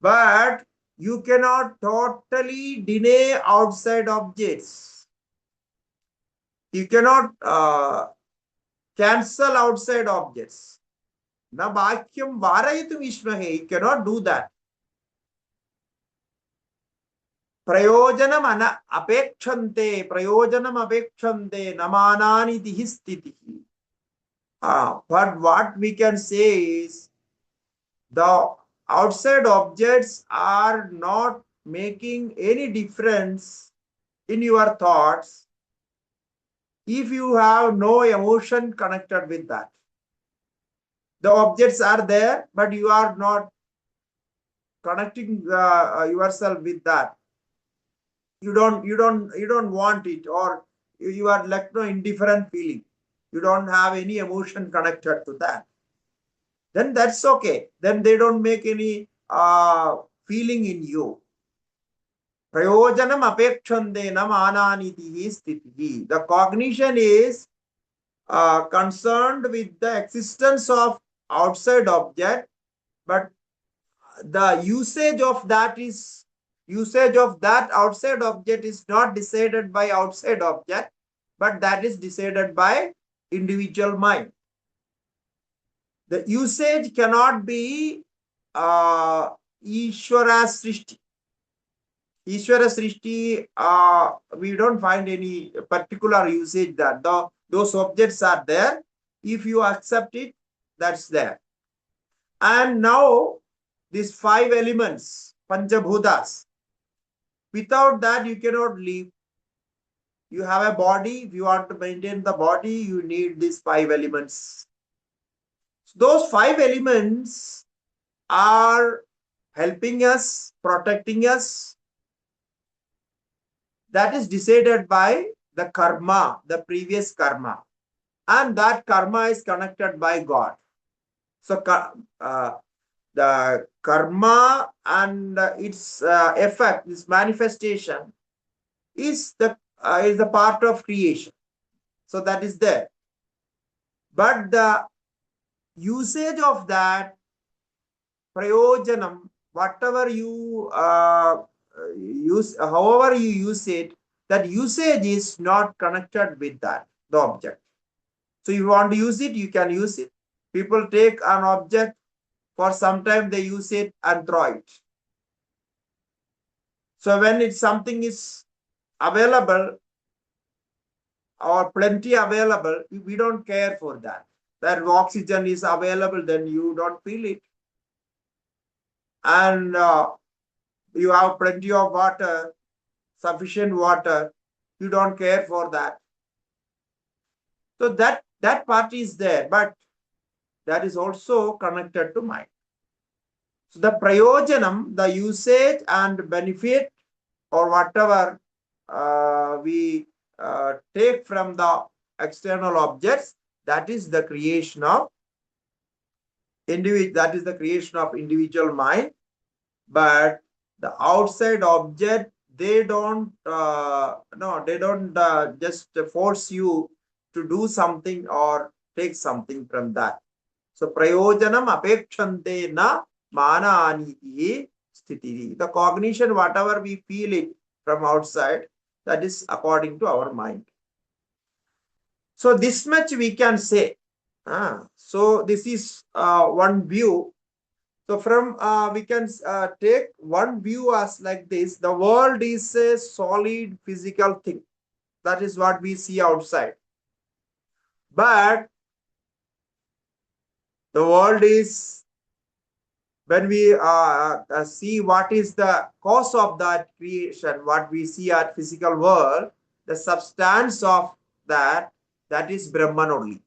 But you cannot totally deny outside objects. You cannot cancel outside objects. Na bhakyam varayitum ishmahe. You cannot do that. Prayojanam apekshante namanani stitihi. But what we can say is the outside objects are not making any difference in your thoughts if you have no emotion connected with that. The objects are there, but you are not connecting yourself with that. You don't want it, or you are like no indifferent feeling. You don't have any emotion connected to that. Then that's okay. Then they don't make any feeling in you. Prayojanam apekchandena mananitihi stitihi. The cognition is concerned with the existence of outside object, but the usage of that outside object is not decided by outside object, but that is decided by individual mind. The usage cannot be Ishvara Srishti. Ishvara Srishti, we don't find any particular usage that those objects are there. If you accept it, that's there. And now these 5 elements, Panchabhutas, without that you cannot live. You have a body. If you want to maintain the body, you need these 5 elements. So those 5 elements are helping us, protecting us. That is decided by the karma, the previous karma. And that karma is connected by God. So the karma and its effect, this manifestation, is the part of creation. So that is there. But the usage of that prayojanam, whatever you use, however you use it, that usage is not connected with that, the object. So if you want to use it, you can use it. People take an object, for some time they use it and throw it. So when it's something is available or plenty available, we don't care for that. That oxygen is available, then you don't feel it. And you have plenty of water, sufficient water, you don't care for that. So that part is there, but that is also connected to mind. So the prayojanam, the usage and benefit or whatever we take from the external objects, that is the creation of individual mind. But the outside object, they don't just force you to do something or take something from that. So prayojanam apekshante na mana anitihi sthiti. The cognition, whatever we feel it from outside, that is according to our mind. So this much we can say. So this is one view. So from we can take one view as like this. The world is a solid physical thing. That is what we see outside. But the world is, when we see what is the cause of that creation, what we see at physical world, the substance of that is Brahman only.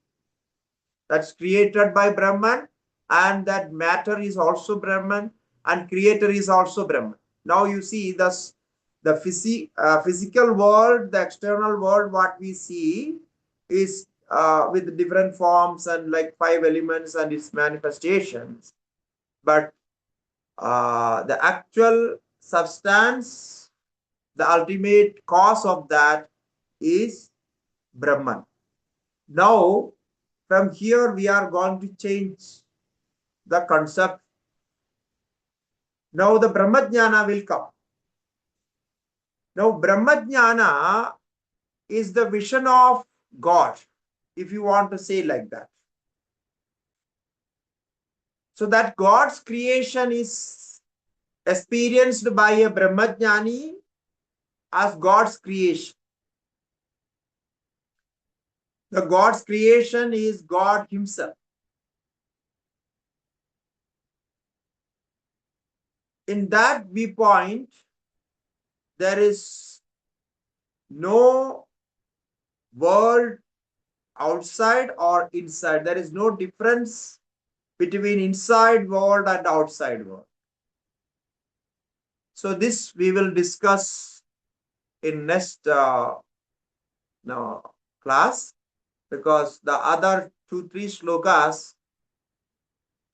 That's created by Brahman, and that matter is also Brahman, and creator is also Brahman. Now you see the physical world, the external world, what we see is with different forms and like 5 elements and its manifestations. But the actual substance, the ultimate cause of that is Brahman. Now, from here we are going to change the concept. Now the Brahmajnana will come. Now Brahmajnana is the vision of God, if you want to say like that. So that God's creation is experienced by a Brahmajnani as God's creation. The God's creation is God himself. In that viewpoint, there is no world outside or inside. There is no difference between inside world and outside world. So this we will discuss in next class, because the other 2-3 shlokas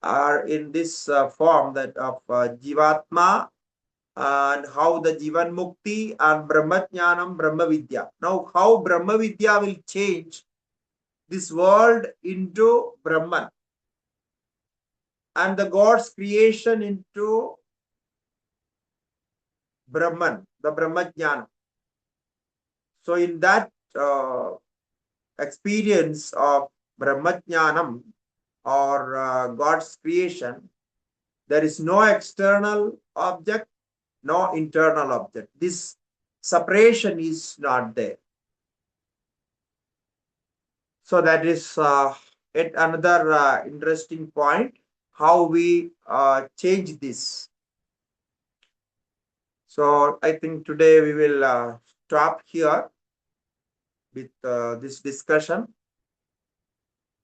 are in this form that of Jivatma, and how the Jivan Mukti and Brahmajnanam Brahma Vidya. Now, how Brahma Vidya will change this world into Brahman and the God's creation into Brahman, the Brahmajnana. So, in that experience of Brahmajnanam or God's creation, there is no external object, no internal object. This separation is not there. So that is yet another interesting point, how we change this. So I think today we will stop here with this discussion.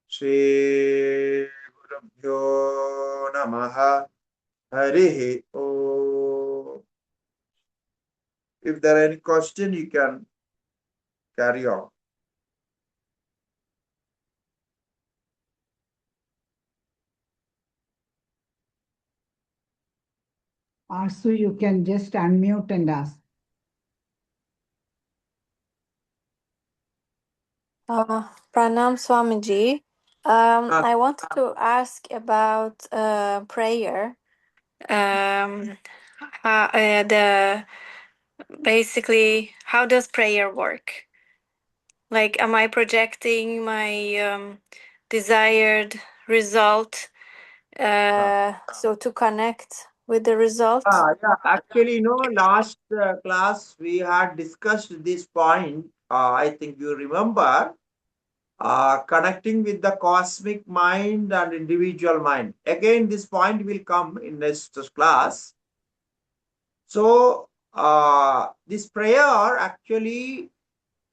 Shri Gurubhyo Namaha Harihi Om. If there are any question, you can carry on. Arsu, you can just unmute and ask. Pranam Swamiji. I wanted to ask about prayer. Basically, how does prayer work? Like, am I projecting my desired result? So to connect with the result? Yeah, actually, last class we had discussed this point. I think you remember, connecting with the cosmic mind and individual mind. Again, this point will come in next class. So, this prayer actually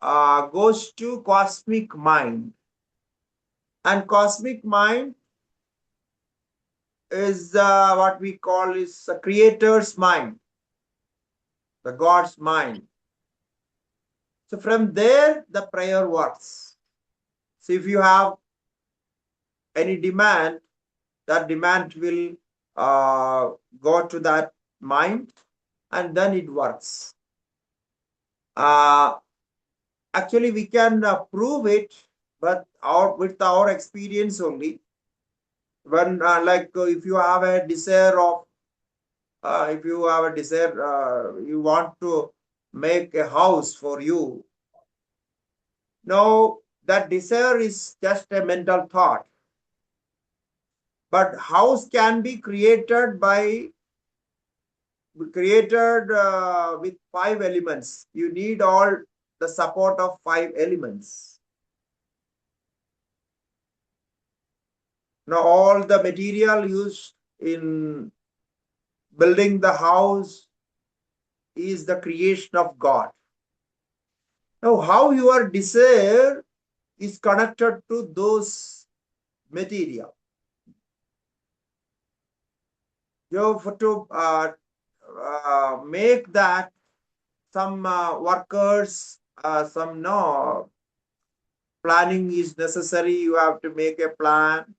goes to cosmic mind. And cosmic mind is what we call is the creator's mind, the God's mind. So from there, the prayer works. So if you have any demand, that demand will go to that mind, and then it works. Actually, we can prove it, but with our experience only. When if you have a desire of, you want to make a house for you. Now, that desire is just a mental thought. But house can be created with 5 elements. You need all the support of 5 elements. Now, all the material used in building the house is the creation of God. Now, how your desire is connected to those material. You have to make that some workers, some planning is necessary. You have to make a plan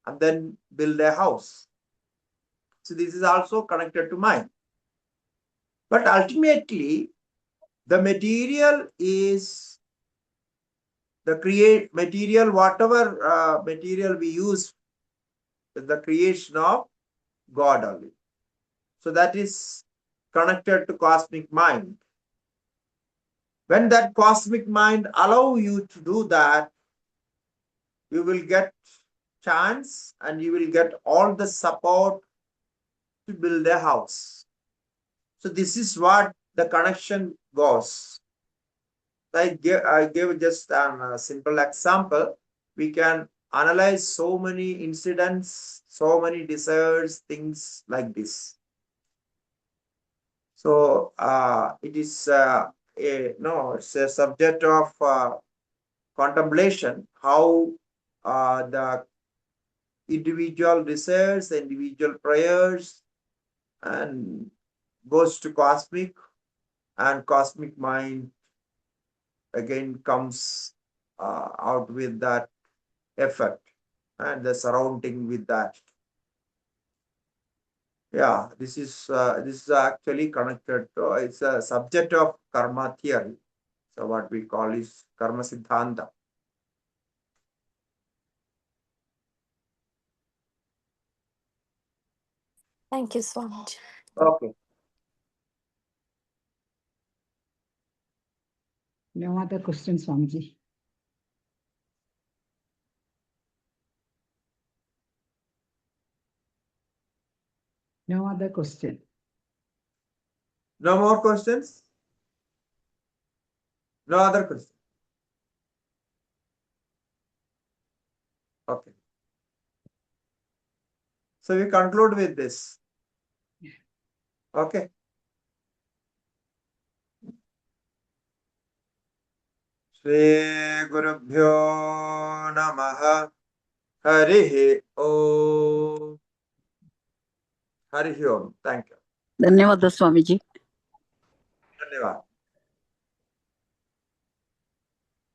and then build a house. So this is also connected to mind. But ultimately, the material is the material, whatever material we use, is the creation of God only. So that is connected to cosmic mind. When that cosmic mind allow you to do that, you will get chance and you will get all the support to build a house. So this is what the connection goes. I gave just a simple example. We can analyze so many incidents, so many desires, things like this. So it is it's a subject of contemplation, how the individual desires, individual prayers, and goes to cosmic, and cosmic mind again comes out with that effect and the surrounding with that. Yeah, this is actually connected to, it's a subject of karma theory. So what we call is karma siddhanta. Thank you, Swamiji. Okay. No other questions, Swamiji. No other question. No more questions? No other questions? Okay. So we conclude with this. Okay. Shri Gurubhyo Namaha Harihi Om. Harihi Om. Thank you. ಧನ್ಯವಾದ ಸ್ವಾಮೀಜಿ. धन्यवाद.